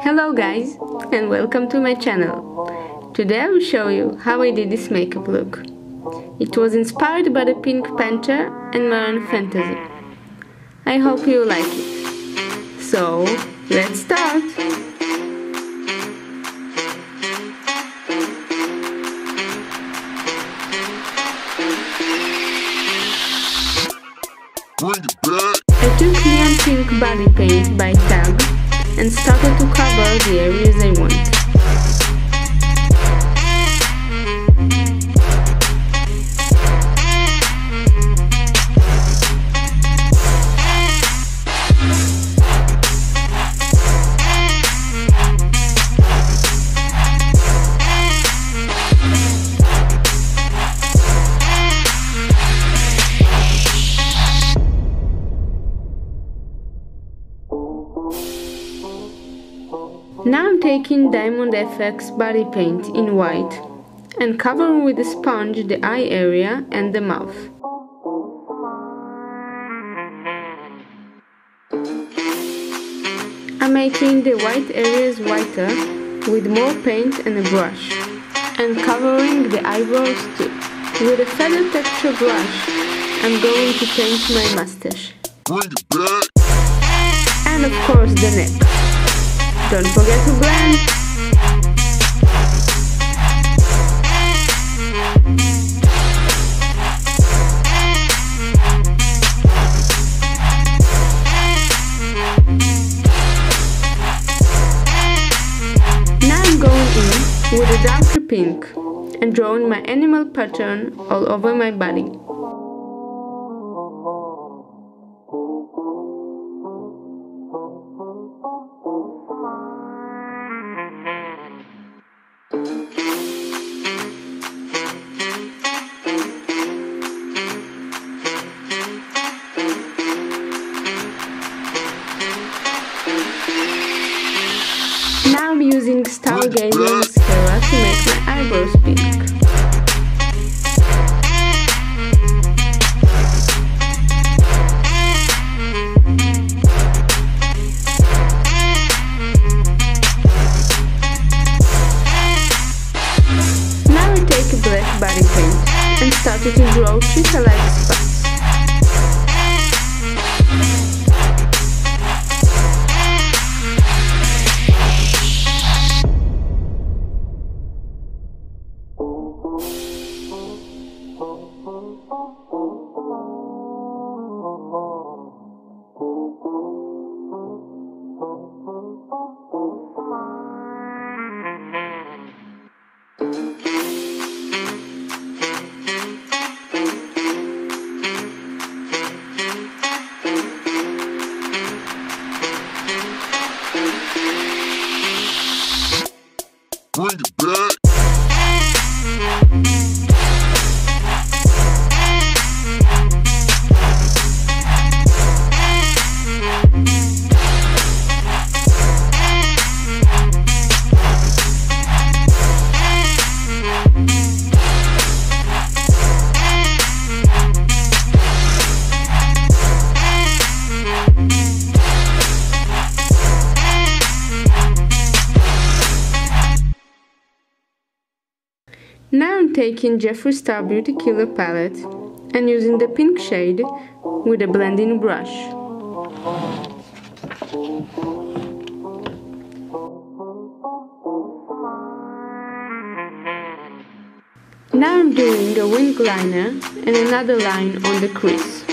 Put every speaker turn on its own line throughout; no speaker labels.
Hello guys, and welcome to my channel. Today I will show you how I did this makeup look. It was inspired by the pink Panther and maroon fantasy. I hope you like it. So, let's start! I took neon pink body paint by Stav and started to cover the areas I want. Now I'm taking Diamond FX body paint in white and covering with a sponge the eye area and the mouth. I'm making the white areas whiter with more paint and a brush and covering the eyebrows too. With a feather texture brush I'm going to paint my mustache. And of course the neck. Don't forget to blend. Now I'm going in with a darker pink and drawing my animal pattern all over my body. Now I'm using Stargazer mascara to make my eyebrows pink. Now I take a black body paint and started to draw cheetah-like spots.
Bring it back.
Now I'm taking Jeffree Star Beauty Killer palette and using the pink shade with a blending brush. Now I'm doing a wing liner and another line on the crease.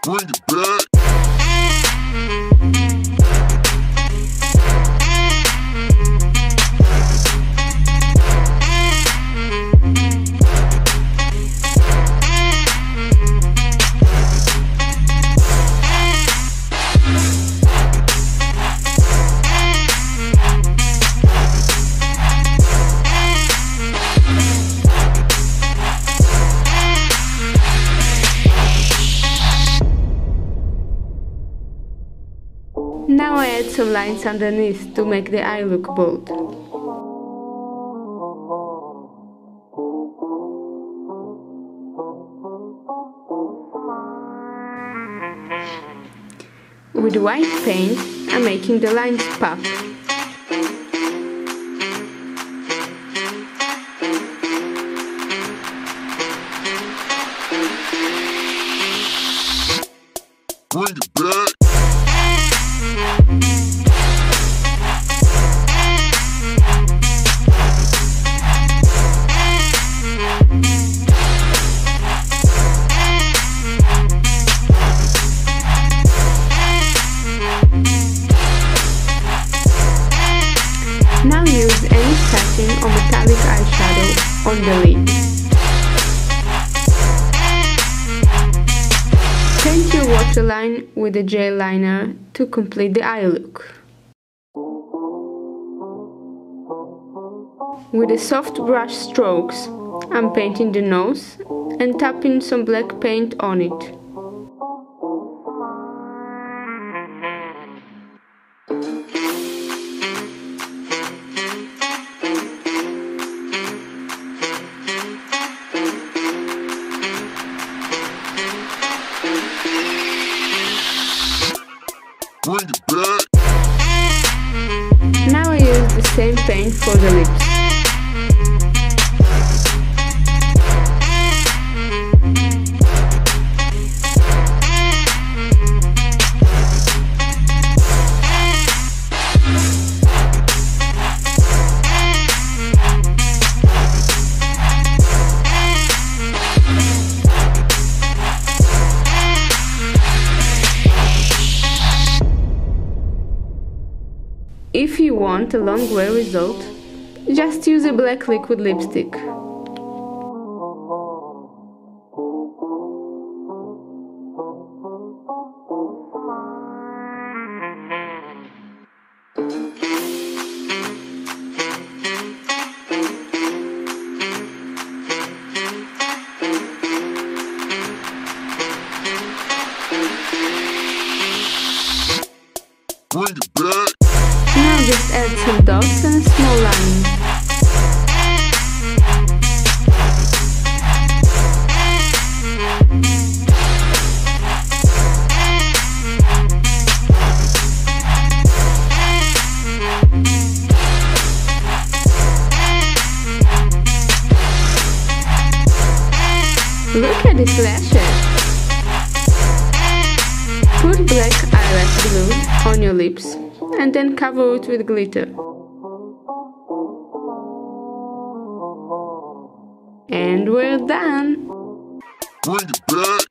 Bring it back.
Now I add some lines underneath to make the eye look bold. With white paint, I'm making the lines pop.
Bring it back.
Now use any satin or metallic eyeshadow on the lid. Paint your waterline with a gel liner to complete the eye look. With the soft brush strokes, I'm painting the nose and tapping some black paint on it.
Bring it back.
Now I use the same paint for the lips. If you want a long wear result, just use a black liquid lipstick.
Bring it back.
Now just add some dots and a small line. Look at these lashes! Put black eyelash glue on your lips and then cover it with glitter. And we're done!
Bring it back.